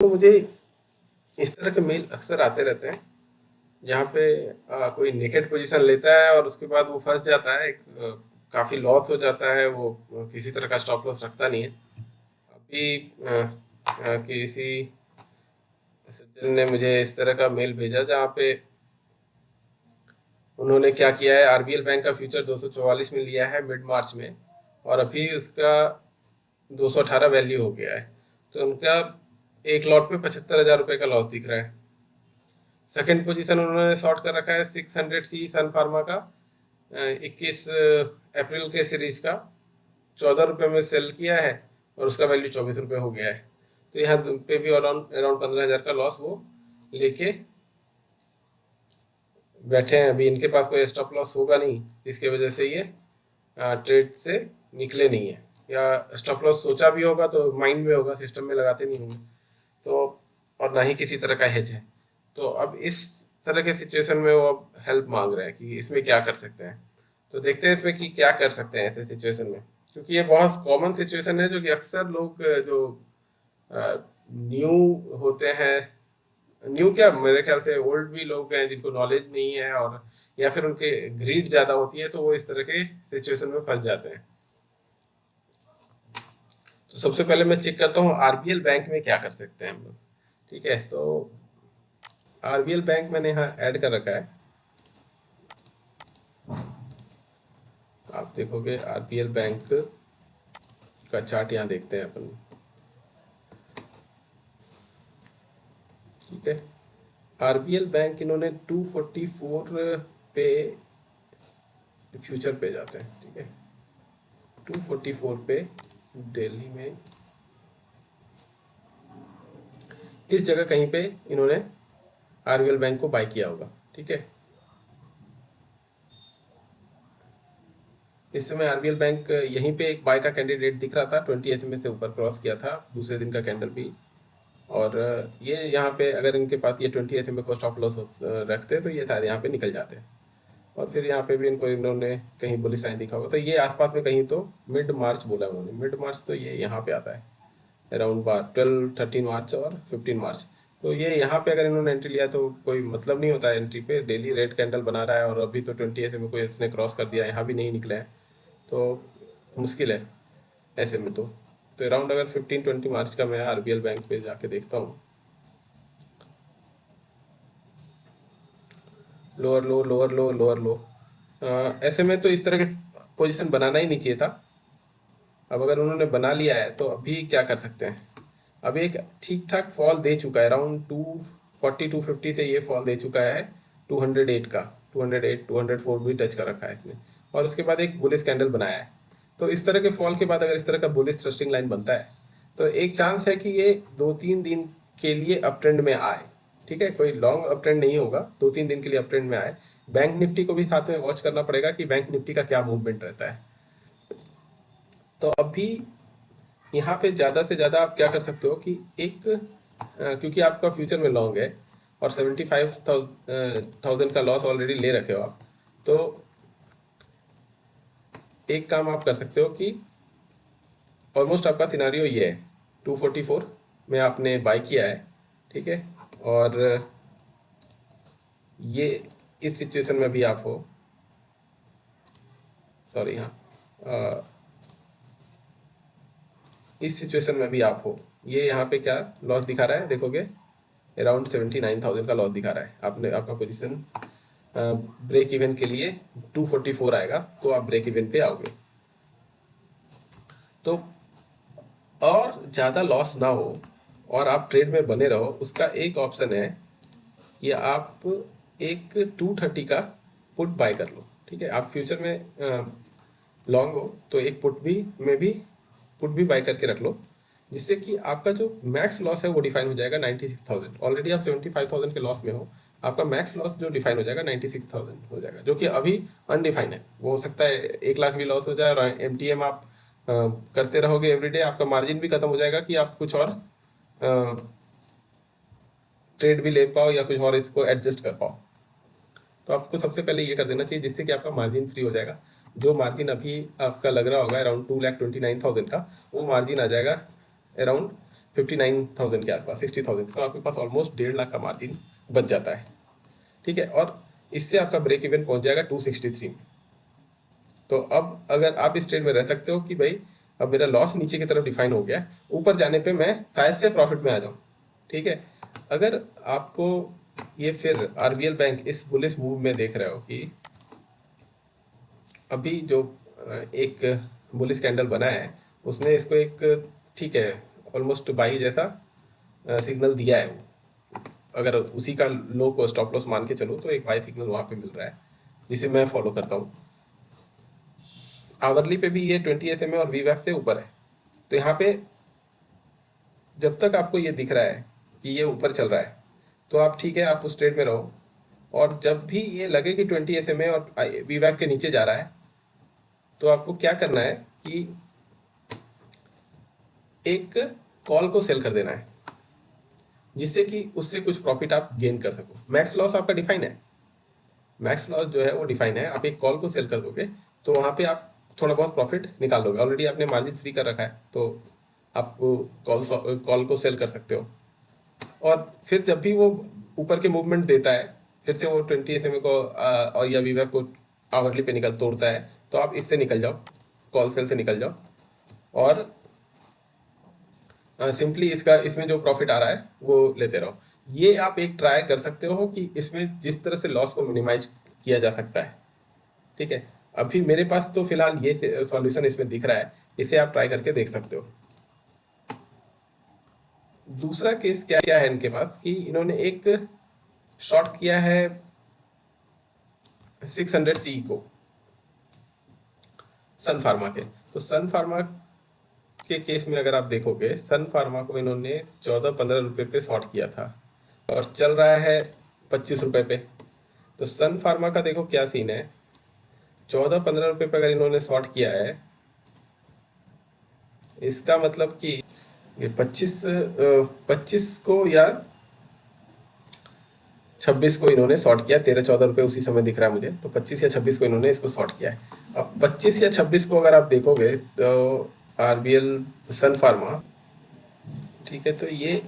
तो मुझे इस तरह के मेल अक्सर आते रहते हैं जहाँ पे कोई नेकेड पोजीशन लेता है और उसके बाद वो फंस जाता है, काफी लॉस हो जाता है, वो किसी तरह का स्टॉप लॉस रखता नहीं है। अभी किसी सज्जन ने मुझे इस तरह का मेल भेजा जहाँ पे उन्होंने क्या किया है, आरबीएल बैंक का फ्यूचर 244 में लिया है मिड मार्च में, और अभी उसका 218 वैल्यू हो गया है। तो उनका एक लॉट पे 75,000 रुपये का लॉस दिख रहा है। सेकंड पोजीशन उन्होंने शॉर्ट कर रखा है 600 सी सन फार्मा का, 21 अप्रैल के सीरीज का 14 रुपये में सेल किया है और उसका वैल्यू 24 रुपये हो गया है। तो यहाँ पे भी अराउंड अराउंड 15,000 का लॉस वो लेके बैठे हैं। अभी इनके पास कोई स्टॉप लॉस होगा नहीं, जिसकी वजह से ये ट्रेड से निकले नहीं है, या स्टॉप लॉस सोचा भी होगा तो माइंड में होगा, सिस्टम में लगाते नहीं होंगे। तो और ना ही किसी तरह का हेज है। तो अब इस तरह के सिचुएशन में वो अब हेल्प मांग रहे हैं कि इसमें क्या कर सकते हैं। तो देखते हैं इसमें कि क्या कर सकते हैं ऐसे सिचुएशन में, क्योंकि ये बहुत कॉमन सिचुएशन है जो कि अक्सर लोग जो न्यू होते हैं, न्यू क्या मेरे ख्याल से ओल्ड भी लोग हैं जिनको नॉलेज नहीं है, और या फिर उनके ग्रीड ज्यादा होती है, तो वो इस तरह के सिचुएशन में फंस जाते हैं। तो सबसे पहले मैं चेक करता हूँ आरबीएल बैंक में क्या कर सकते हैं हम लोग। ठीक है, तो आरबीएल बैंक मैंने यहाँ ऐड कर रखा है। आप देखोगे आरबीएल बैंक का चार्ट यहाँ देखते हैं अपन। ठीक है, आरबीएल बैंक इन्होंने 244 पे फ्यूचर पे जाते हैं। ठीक है, 244 पे दिल्ली में इस जगह कहीं पे इन्होंने आरबीएल बैंक को बाय किया होगा। ठीक है, इस समय आरबीएल बैंक यहीं पे एक बाय का कैंडिडेट दिख रहा था, 20 एसएमए से ऊपर क्रॉस किया था दूसरे दिन का कैंडल भी। और ये यहाँ पे अगर इनके पास ये 20 एसएमए को स्टॉप लॉस रखते तो ये शायद यहाँ पे निकल जाते। और फिर यहाँ पे भी इनको इन्होंने कहीं बुलिश साइन दिखा होगा, तो ये आसपास में कहीं तो मिड मार्च बोला उन्होंने, मिड मार्च तो ये यहाँ पे आता है अराउंड 12-13 मार्च और 15 मार्च। तो ये यहाँ पे अगर इन्होंने एंट्री लिया तो कोई मतलब नहीं होता है एंट्री पे, डेली रेड कैंडल बना रहा है और अभी तो 20 एसएमए को इसने क्रॉस कर दिया, यहाँ भी नहीं निकला है, तो मुश्किल है ऐसे में। तो अराउंड अगर 15-20 मार्च का मैं आरबीएल बैंक पे जाके देखता हूँ, लोअर लो लोअर लो लोअर लो, ऐसे में तो इस तरह के पोजीशन बनाना ही नहीं चाहिए था। अब अगर उन्होंने बना लिया है तो अभी क्या कर सकते हैं। अब एक ठीक ठाक फॉल दे चुका है, अराउंड 240-250 से ये फॉल दे चुका है 208 का, 208 204 भी टच कर रखा है इसने, और उसके बाद एक बुलिश कैंडल बनाया है। तो इस तरह के फॉल के बाद अगर इस तरह का बुलिश थ्रस्टिंग लाइन बनता है तो एक चांस है कि ये 2-3 दिन के लिए अप ट्रेंड में आए। ठीक है, कोई लॉन्ग अप ट्रेंड नहीं होगा, 2-3 दिन के लिए अप ट्रेंड में आए। बैंक निफ्टी को भी साथ में वॉच करना पड़ेगा कि बैंक निफ्टी का क्या मूवमेंट रहता है। तो अभी यहाँ पे ज़्यादा से ज़्यादा आप क्या कर सकते हो कि एक क्योंकि आपका फ्यूचर में लॉन्ग है और 75,000 का लॉस ऑलरेडी ले रखे हो आप, तो एक काम आप कर सकते हो कि ऑलमोस्ट आपका सिनारियो ये है, 244 में आपने बाई किया है। ठीक है, और ये इस सिचुएशन में भी आप हो, सॉरी हाँ, इस सिचुएशन में भी आप हो, ये यहाँ पे क्या लॉस दिखा रहा है देखोगे, अराउंड 79,000 का लॉस दिखा रहा है। आपने आपका पोजीशन ब्रेक इवन के लिए 244 आएगा तो आप ब्रेक इवन पे आओगे। तो और ज़्यादा लॉस ना हो और आप ट्रेड में बने रहो, उसका एक ऑप्शन है कि आप एक 230 का पुट बाय कर लो। ठीक है, आप फ्यूचर में लॉन्ग हो तो एक पुट भी बाय करके रख लो, जिससे कि आपका जो मैक्स लॉस है वो डिफाइन हो जाएगा 96,000। ऑलरेडी आप 75,000 के लॉस में हो, आपका मैक्स लॉस जो डिफाइन हो जाएगा 96,000 हो जाएगा, जो कि अभी अनडिफाइन है। वो हो सकता है 1 लाख भी लॉस हो जाए, और एमटीएम आप करते रहोगे एवरीडे, आपका मार्जिन भी खत्म हो जाएगा कि आप कुछ और ट्रेड भी ले पाओ या कुछ और इसको एडजस्ट कर पाओ। तो आपको सबसे पहले ये कर देना चाहिए जिससे कि आपका मार्जिन फ्री हो जाएगा। जो मार्जिन अभी आपका लग रहा होगा अराउंड 2,29,000 का, वो मार्जिन आ जाएगा अराउंड 59,000 के आसपास, 60,000, तो आपके पास ऑलमोस्ट 1.5 लाख का मार्जिन बच जाता है। ठीक है, और इससे आपका ब्रेक इवन पहुंच जाएगा 263 में। तो अब अगर आप इस ट्रेड में रह सकते हो कि भाई अब मेरा लॉस नीचे की तरफ डिफाइन हो गया, ऊपर जाने पे मैं शायद से प्रॉफिट में आ जाऊं। ठीक है, अगर आपको ये फिर आरबीएल बैंक इस बुलिश मूव में देख रहे हो कि अभी जो एक बुलिश कैंडल बना है उसने इसको एक, ठीक है, ऑलमोस्ट बाई जैसा सिग्नल दिया है वो। अगर उसी का लो को स्टॉप लॉस मान के चलूँ तो एक बाई सिग्नल वहाँ पे मिल रहा है जिसे मैं फॉलो करता हूँ। आवरली पे भी ये 20 SMA और वीवैक्स से ऊपर है। तो यहाँ पे जब तक आपको ये दिख रहा है कि ये ऊपर चल रहा है तो आप ठीक है, आप उस ट्रेड में रहो। और जब भी ये लगे कि 20 SMA और वीवैक्स के नीचे जा रहा है तो आपको क्या करना है कि एक कॉल को सेल कर देना है, जिससे कि उससे कुछ प्रॉफिट आप गेन कर सको। मैक्स लॉस आपका डिफाइन है, मैक्स लॉस जो है वो डिफाइन है। आप एक कॉल को सेल कर दोगे तो वहाँ पे आप थोड़ा बहुत प्रॉफिट निकाल लोगे। ऑलरेडी आपने मार्जिन फ्री कर रखा है तो आप कॉल को सेल कर सकते हो। और फिर जब भी वो ऊपर के मूवमेंट देता है, फिर से वो 20 SMA को और या वीवैप को आवरली पे तोड़ता है तो आप इससे निकल जाओ, कॉल सेल से निकल जाओ और सिंपली इसमें जो प्रॉफिट आ रहा है वो लेते रहो। ये आप एक ट्राई कर सकते हो कि इसमें जिस तरह से लॉस को मिनिमाइज किया जा सकता है। ठीक है, अभी मेरे पास तो फिलहाल ये सॉल्यूशन इसमें दिख रहा है, इसे आप ट्राई करके देख सकते हो। दूसरा केस क्या क्या है इनके पास कि इन्होंने एक शॉर्ट किया है 600 CE को सन फार्मा के। तो सन फार्मा के केस में अगर आप देखोगे, सन फार्मा को इन्होंने 14-15 रुपए पे शॉर्ट किया था और चल रहा है 25 रुपए पे। तो सन फार्मा का देखो क्या सीन है, 14-15 रुपए पे अगर इन्होंने शॉर्ट किया है, इसका मतलब कि ये 25 को या 26 को इन्होंने शॉर्ट किया, 13-14 रुपए उसी समय दिख रहा है मुझे। तो 25 या 26 को इन्होंने इसको शॉर्ट किया है। अब 25 या 26 को अगर आप देखोगे तो आरबीएल सन फार्मा, ठीक है, तो ये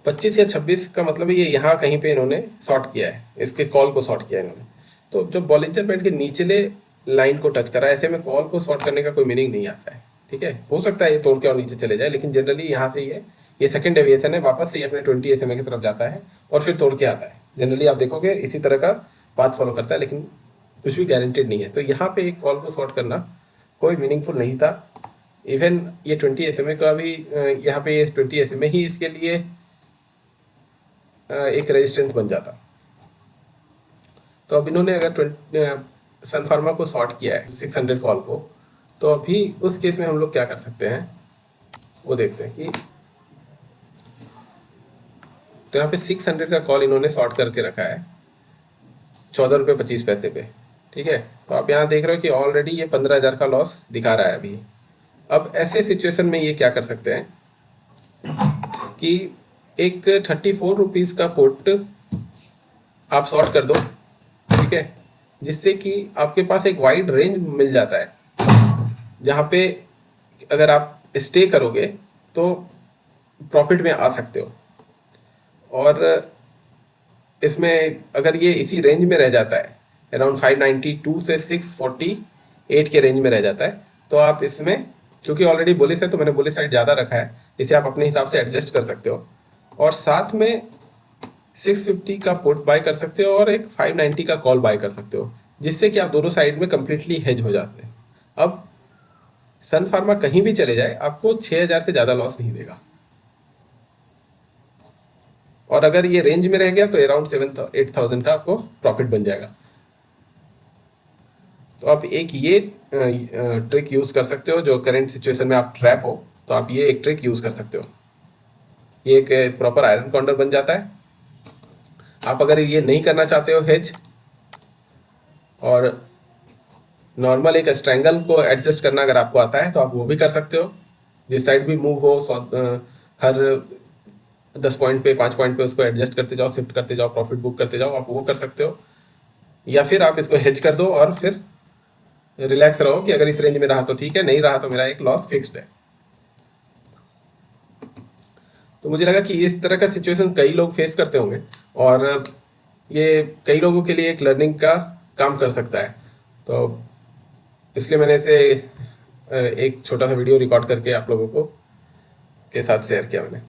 25 या 26 का मतलब ये यहाँ कहीं पे इन्होंने शॉर्ट किया है, इसके कॉल को शॉर्ट किया है इन्होंने। तो जब बॉलिंजर बैंड के निचले लाइन को टच करा, ऐसे में कॉल को शॉर्ट करने का कोई मीनिंग नहीं आता है। ठीक है, हो सकता है ये तोड़ के और नीचे चले जाए, लेकिन जनरली यहाँ से ये सेकंड डेविएशन है, वापस से ये अपने 20 SMA की तरफ जाता है और फिर तोड़ के आता है। जनरली आप देखोगे इसी तरह का पाथ फॉलो करता है, लेकिन कुछ भी गारंटेड नहीं है। तो यहाँ पे एक कॉल को शॉर्ट करना कोई मीनिंगफुल नहीं था। इवन ये 20 SMA का भी यहाँ पे ये 20 SMA ही इसके लिए एक रेजिस्टेंस बन जाता। तो अब इन्होंने अगर सन फार्मा को शॉर्ट किया है 600 कॉल को, तो अभी उस केस में हम लोग क्या कर सकते हैं वो देखते हैं कि तो यहाँ पे 600 का कॉल इन्होंने शॉर्ट करके रखा है 14 रुपये 25 पैसे पे। ठीक है, तो आप यहाँ देख रहे हो कि ऑलरेडी ये 15,000 का लॉस दिखा रहा है अभी। अब ऐसे सिचुएशन में ये क्या कर सकते हैं कि एक 34 रुपीज़ का पुट आप शॉर्ट कर दो। ठीक है, जिससे कि आपके पास एक वाइड रेंज मिल जाता है, जहाँ पे अगर आप स्टे करोगे तो प्रॉफिट में आ सकते हो। और इसमें अगर ये इसी रेंज में रह जाता है, अराउंड 592 से 648 के रेंज में रह जाता है, तो आप इसमें, क्योंकि ऑलरेडी बुलिश है तो मैंने बुलिश साइड ज़्यादा रखा है, इसे आप अपने हिसाब से एडजस्ट कर सकते हो। और साथ में 650 का पुट बाय कर सकते हो और एक 590 का कॉल बाय कर सकते हो, जिससे कि आप दोनों साइड में कंप्लीटली हेज हो जाते हैं। अब सन फार्मा कहीं भी चले जाए आपको 6,000 से ज़्यादा लॉस नहीं देगा, और अगर ये रेंज में रह गया तो अराउंड 7-8,000 का आपको प्रॉफिट बन जाएगा। तो आप एक ये ट्रिक यूज़ कर सकते हो, जो करंट सिचुएशन में आप ट्रैप हो तो आप ये एक ट्रिक यूज़ कर सकते हो। ये एक प्रॉपर आयरन कॉर्नर बन जाता है। आप अगर ये नहीं करना चाहते हो हेज, और नॉर्मल एक स्ट्रैंगल को एडजस्ट करना अगर आपको आता है तो आप वो भी कर सकते हो। जिस साइड भी मूव हो हर 10 पॉइंट पे 5 पॉइंट पे उसको एडजस्ट करते जाओ, शिफ्ट करते जाओ, प्रॉफिट बुक करते जाओ, आप वो कर सकते हो। या फिर आप इसको हेज कर दो और फिर रिलैक्स रहो कि अगर इस रेंज में रहा तो ठीक है, नहीं रहा तो मेरा एक लॉस फिक्स्ड है। तो मुझे लगा कि इस तरह का सिचुएशन कई लोग फेस करते होंगे और ये कई लोगों के लिए एक लर्निंग का काम कर सकता है। तो इसलिए मैंने इसे एक छोटा सा वीडियो रिकॉर्ड करके आप लोगों को के साथ शेयर किया मैंने।